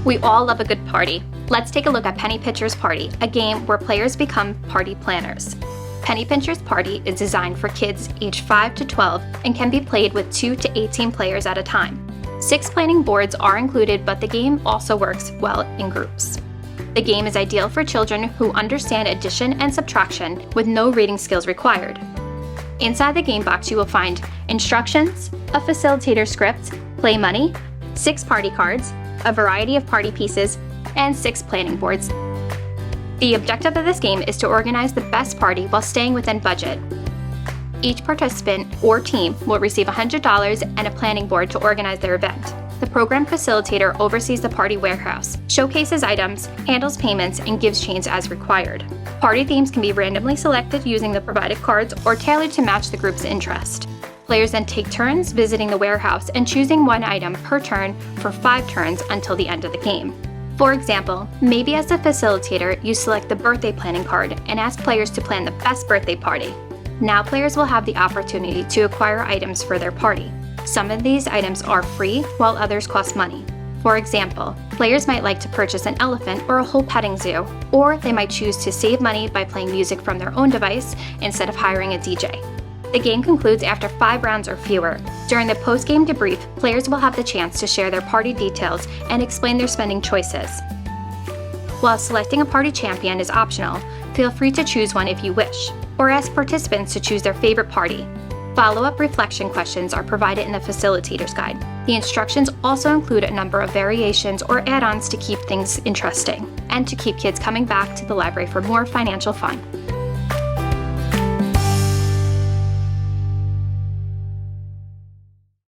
We all love a good party. Let's take a look at Penny Pincher's Party, a game where players become party planners. Penny Pincher's Party is designed for kids aged 5 to 12 and can be played with 2 to 18 players at a time. 6 planning boards are included, but the game also works well in groups. The game is ideal for children who understand addition and subtraction with no reading skills required. Inside the game box, you will find instructions, a facilitator script, play money, 6 party cards, a variety of party pieces, and 6 planning boards. The objective of this game is to organize the best party while staying within budget. Each participant or team will receive $100 and a planning board to organize their event. The program facilitator oversees the party warehouse, showcases items, handles payments, and gives change as required. Party themes can be randomly selected using the provided cards or tailored to match the group's interest. Players then take turns visiting the warehouse and choosing one item per turn for 5 turns until the end of the game. For example, maybe as a facilitator, you select the birthday planning card and ask players to plan the best birthday party. Now players will have the opportunity to acquire items for their party. Some of these items are free, while others cost money. For example, players might like to purchase an elephant or a whole petting zoo, or they might choose to save money by playing music from their own device instead of hiring a DJ. The game concludes after 5 rounds or fewer. During the post-game debrief, players will have the chance to share their party details and explain their spending choices. While selecting a party champion is optional, feel free to choose one if you wish, or ask participants to choose their favorite party. Follow-up reflection questions are provided in the facilitator's guide. The instructions also include a number of variations or add-ons to keep things interesting, and to keep kids coming back to the library for more financial fun.